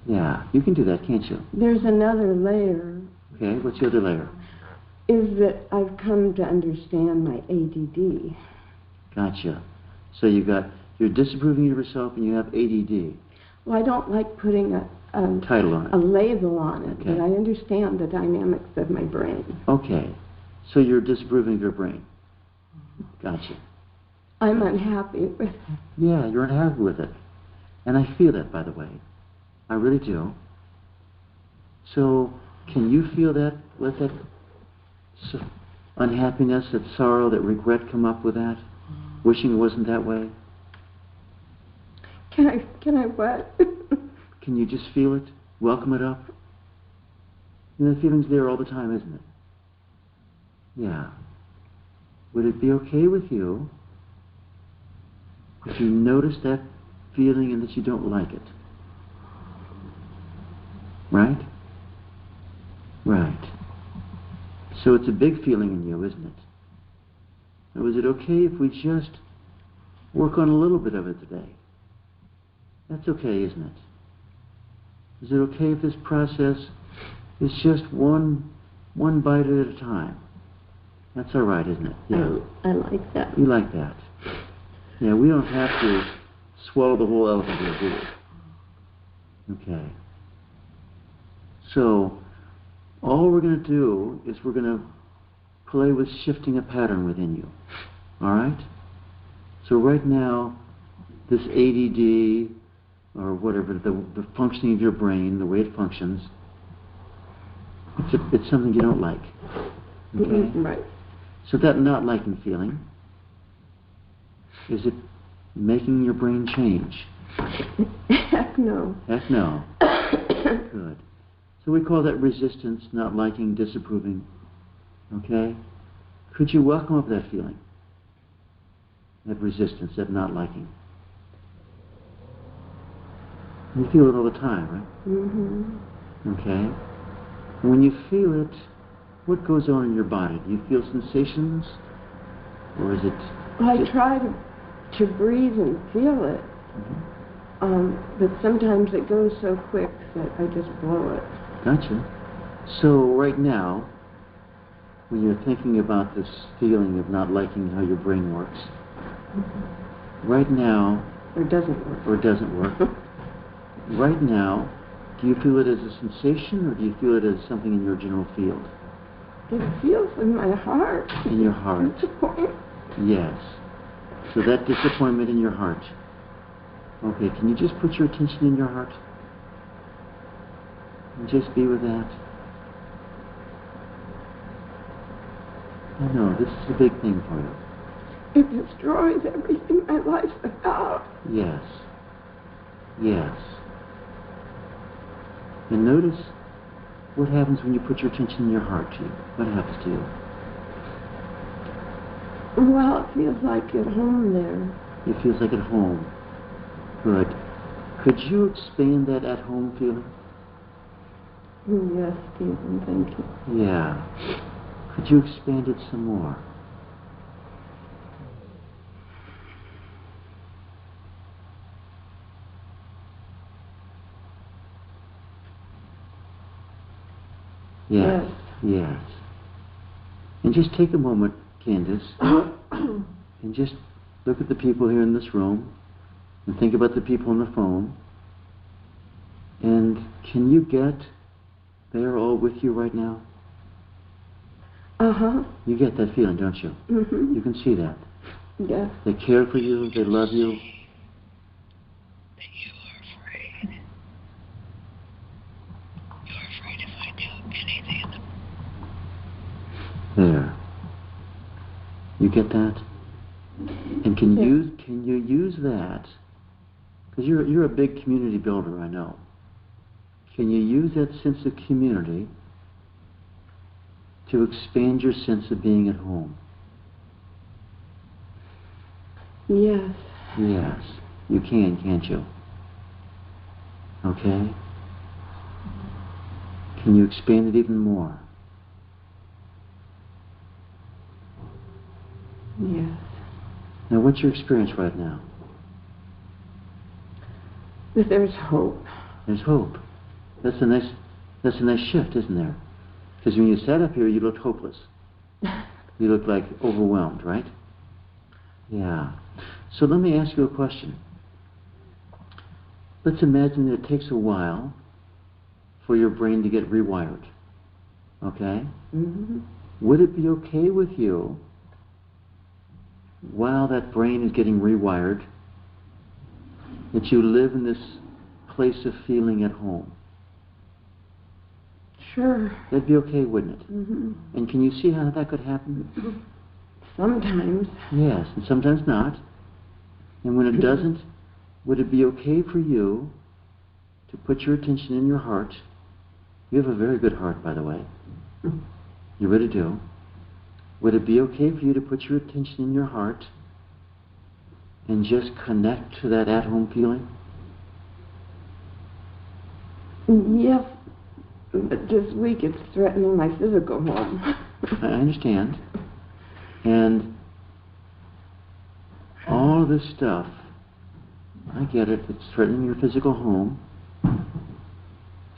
Yeah. You can do that, can't you? There's another layer. Okay. What's the other layer? Is that I've come to understand my ADD. Gotcha. So you're disapproving of yourself and you have ADD. Well, I don't like putting a title on it. A label on it, Okay. but I understand the dynamics of my brain. Okay. So you're disapproving of your brain. Gotcha. I'm unhappy with it. Yeah, you're unhappy with it. And I feel that, by the way. I really do. So can you feel that, let that unhappiness, that sorrow, that regret come up with that? Wishing it wasn't that way? Can I what? Can you just feel it? Welcome it up? You know, the feeling's there all the time, isn't it? Yeah. Would it be okay with you if you notice that feeling and that you don't like it? Right? Right. So it's a big feeling in you, isn't it? Now, is it okay if we just work on a little bit of it today? That's okay, isn't it? Is it okay if this process is just one bite at a time? That's all right, isn't it? Yeah. I like that. You like that? Yeah, we don't have to swallow the whole elephant here, do we? Okay. So, all we're going to do is we're going to play with shifting a pattern within you. All right? So right now, this ADD, or whatever, the functioning of your brain, the way it functions, it's something you don't like. Okay? Right. So that not liking feeling, is it making your brain change? Heck no. Heck no. Good. So we call that resistance, not liking, disapproving. Okay? Could you welcome up that feeling? That resistance, that not liking. You feel it all the time, right? Mm-hmm. Okay? And when you feel it, what goes on in your body? Do you feel sensations? Or is it... I try to breathe and feel it. Mm-hmm. But sometimes it goes so quick that I just blow it. Gotcha. So right now, when you're thinking about this feeling of not liking how your brain works, right now... Or doesn't work. Or it doesn't work. Right now, do you feel it as a sensation, or do you feel it as something in your general field? It feels in my heart. In your heart. Disappointment. Yes. So that disappointment in your heart. Okay, can you just put your attention in your heart? And just be with that. I know, this is a big thing for you. It destroys everything my life's about. Yes. Yes. And notice what happens when you put your attention in your heart to you. What happens to you? Well, it feels like at home there. It feels like at home. Good. Could you expand that at home feeling? Yes, Stephen, thank you. Yeah. Could you expand it some more? Yes. Yes. And just take a moment, Candace, and just look at the people here in this room and think about the people on the phone. And can you get they're all with you right now? Uh-huh. You get that feeling, don't you? Mm-hmm. You can see that. Yes. They care for you, they love you. That you are afraid. You're afraid if I do anything in the... There. get that? And can you use that? Because you're a big community builder, I know. Can you use that sense of community to expand your sense of being at home? Yes. Yes, you can, can't you? Okay? Can you expand it even more? Yes. Now, what's your experience right now? That there's hope. There's hope. That's a nice shift, isn't there? Because when you sat up here, you looked hopeless. You looked like overwhelmed, right? Yeah. So let me ask you a question. Let's imagine that it takes a while for your brain to get rewired. Okay? Mm-hmm. Would it be okay with you, while that brain is getting rewired, that you live in this place of feeling at home? Sure. That'd be okay, wouldn't it? Mm-hmm. And can you see how that could happen? Sometimes. Yes, and sometimes not. And when it doesn't, would it be okay for you to put your attention in your heart? You have a very good heart, by the way. You really do. Would it be okay for you to put your attention in your heart and just connect to that at-home feeling? Yes, but this week it's threatening my physical home. I understand. And all of this stuff, I get it, it's threatening your physical home.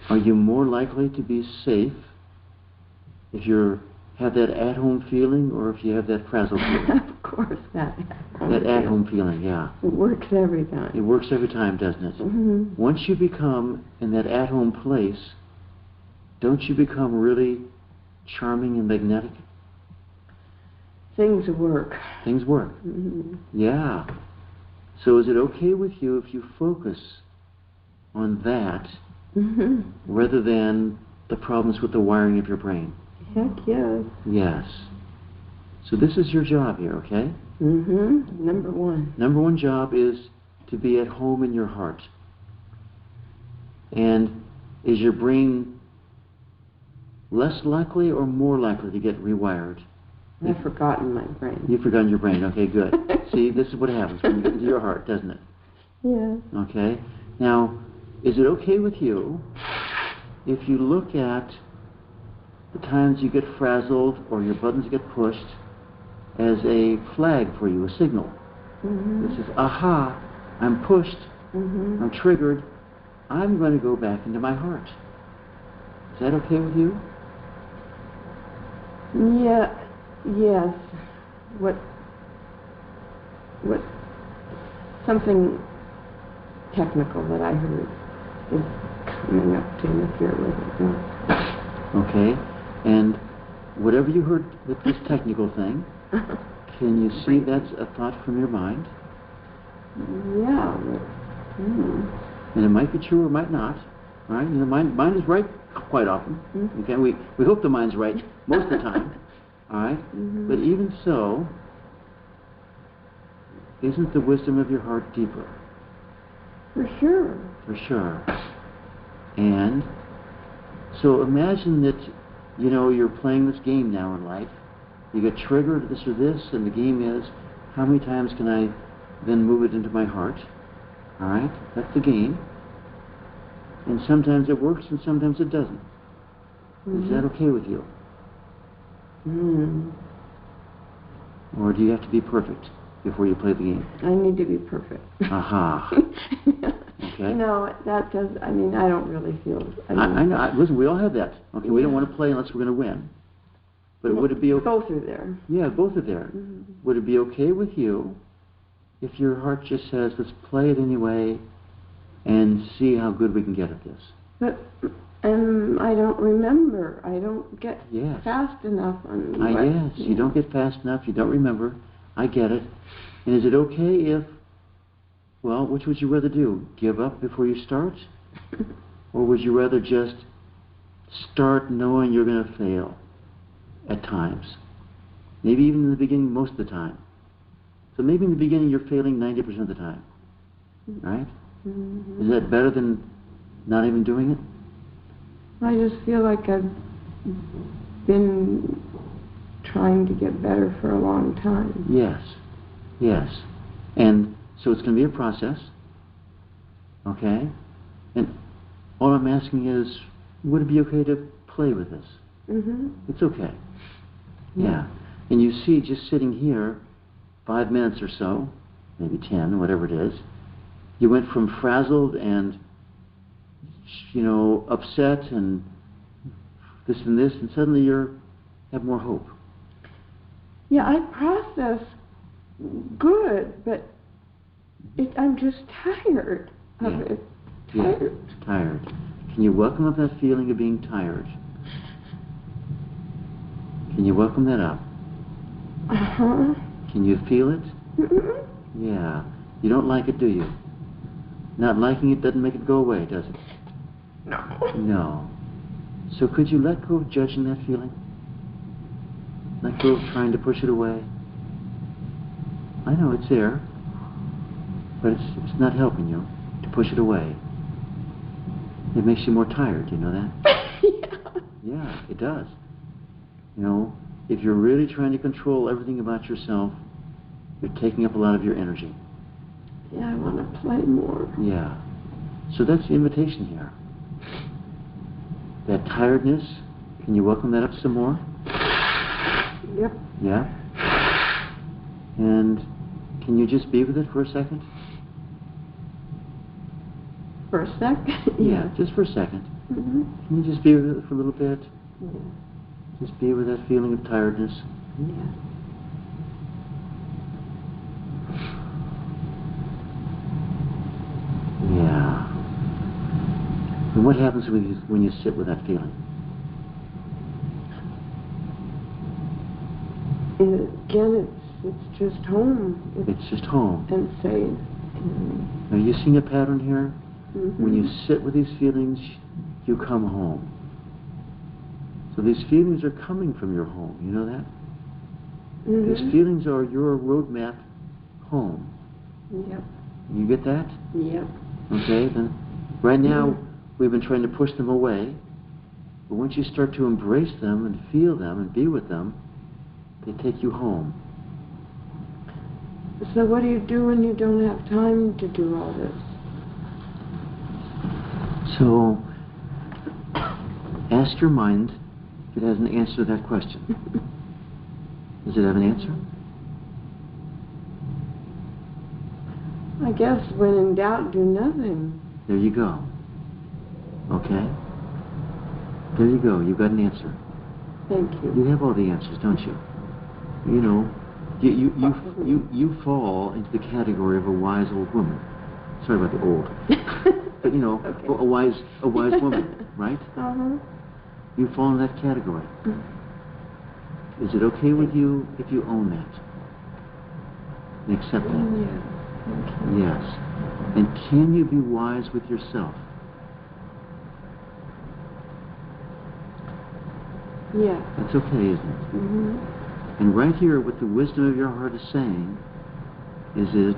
Are you more likely to be safe if you have that at-home feeling or if you have that frazzled feeling? Of course, that at-home feeling, yeah. It works every time. It works every time, doesn't it? Mm-hmm. Once you become in that at-home place, don't you become really charming and magnetic? Things work. Things work. Mm-hmm. Yeah. So is it okay with you if you focus on that Mm-hmm. rather than the problems with the wiring of your brain? Heck yes. Yes. So this is your job here, okay? Mm-hmm. Number one. Number one job is to be at home in your heart. And is your brain less likely or more likely to get rewired? I've forgotten my brain. You've forgotten your brain. Okay, good. See, this is what happens when you get into your heart, doesn't it? Yeah. Okay. Now, is it okay with you if you look at the times you get frazzled or your buttons get pushed as a flag for you, a signal? Mm-hmm. This is, aha, I'm pushed, Mm-hmm. I'm triggered, I'm going to go back into my heart. Is that okay with you? Yeah. Yes. What? Something technical that I heard is coming up to interfere with it. Okay. And whatever you heard with this technical thing, can you see that's a thought from your mind? Yeah. And it might be true or it might not. All right? And the mind is right quite often. Mm-hmm. Okay? We hope the mind's right most of the time. All right? Mm-hmm. But even so, isn't the wisdom of your heart deeper? For sure. For sure. And so imagine that, you know, you're playing this game now in life. You get triggered, this or this, and the game is, how many times can I then move it into my heart? All right? That's the game. And sometimes it works and sometimes it doesn't. Mm-hmm. Is that okay with you? Mm. Or do you have to be perfect before you play the game? I need to be perfect. Aha. Okay. No, that does. I mean, I don't really feel. I know. Listen, we all have that. Okay, we don't want to play unless we're going to win. But would it be okay? Both are there. Yeah, both are there. Mm-hmm. Would it be okay with you if your heart just says, let's play it anyway and see how good we can get at this? But I don't remember. I don't get Yes. fast enough on. Yes, you don't get fast enough. You don't remember. I get it. And is it okay if, well, which would you rather do? Give up before you start? Or would you rather just start knowing you're going to fail at times? Maybe even in the beginning most of the time. So maybe in the beginning you're failing 90% of the time. Right? Mm-hmm. Is that better than not even doing it? I just feel like I've been trying to get better for a long time. Yes. Yes. And so it's going to be a process. Okay? And all I'm asking is, would it be okay to play with this? Mm-hmm. It's okay. Yeah. And you see, just sitting here, 5 minutes or so, maybe 10, whatever it is, you went from frazzled and, upset and this, and suddenly you have more hope. Yeah, I process good, but I'm just tired of it. Tired. Yeah, tired. Can you welcome up that feeling of being tired? Can you welcome that up? Uh-huh. Can you feel it? Mm-hmm. Yeah. You don't like it, do you? Not liking it doesn't make it go away, does it? No. No. So could you let go of judging that feeling? Let go of trying to push it away? I know it's there, but it's not helping you to push it away. It makes you more tired, you know that? Yeah. Yeah, it does. If you're really trying to control everything about yourself, you're taking up a lot of your energy. Yeah, I want to play more. Yeah. So that's the invitation here. That tiredness, can you welcome that up some more? Yep. Yeah? And can you just be with it for a second? For a sec? Yeah, just for a second. Mm-hmm. Can you just be with it for a little bit? Yeah. Just be with that feeling of tiredness. Yeah. Yeah. And what happens when you sit with that feeling? And again, it's just home. It's just home. And safe. Are you seeing a pattern here? Mm-hmm. When you sit with these feelings, you come home. So these feelings are coming from your home. You know that? Mm-hmm. These feelings are your roadmap home. Yep. You get that? Yep. Okay, then right now we've been trying to push them away. But once you start to embrace them and feel them and be with them, they take you home. So what do you do when you don't have time to do all this? So ask your mind if it has an answer to that question. Does it have an answer? I guess when in doubt, do nothing. There you go. Okay? There you go. You got an answer. Thank you. You have all the answers, don't you? You fall into the category of a wise old woman. Sorry about the old. But okay. a wise woman, right? Uh-huh. You fall in that category. Is it okay with you if you own that? And accept that? Yeah. Okay. Yes. And can you be wise with yourself? Yeah. That's okay, isn't it? Mm-hmm. And right here, what the wisdom of your heart is saying is that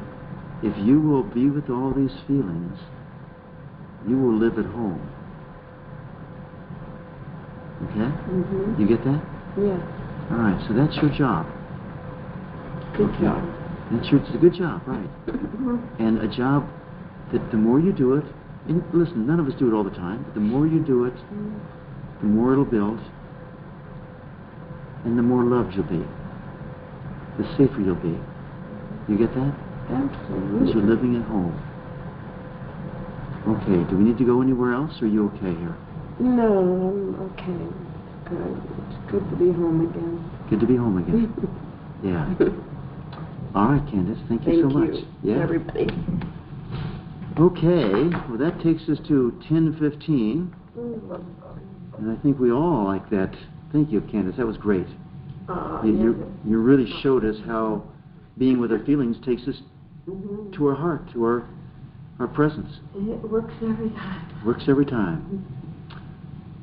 if you will be with all these feelings, you will live at home. Okay? Mm-hmm. You get that? Yeah. All right, so that's your job. Good job. It's a good job, right? And a job that the more you do it, and listen, none of us do it all the time, but the more you do it, the more it'll build, and the more loved you'll be, the safer you'll be. You get that? Absolutely. Because you're living at home. Okay, do we need to go anywhere else, or are you okay here? No, I'm okay. It's good. It's good to be home again. Good to be home again. Yeah. All right, Candace, thank you so much. Yeah. Everybody. Okay, well that takes us to 10:15, and I think we all like that. Thank you, Candace, that was great. You really showed us how being with our feelings takes us to our heart, to our presence. It works every time. Works every time.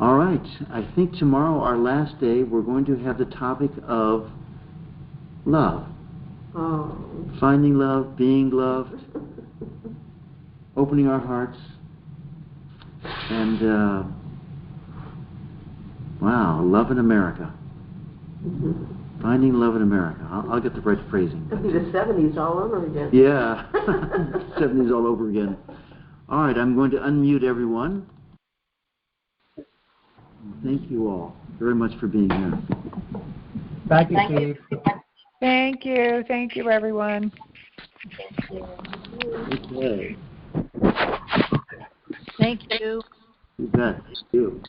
All right, I think tomorrow, our last day, we're going to have the topic of love. Oh. Finding love, being loved, opening our hearts, and wow, love in America. Mm-hmm. Finding love in America. I'll get the right phrasing. It'll be the 70s all over again. Yeah, 70s all over again. All right, I'm going to unmute everyone. Thank you all very much for being here. Thank you, Steve. Thank you. Thank you, everyone. Okay. Thank you. You bet. Thank you.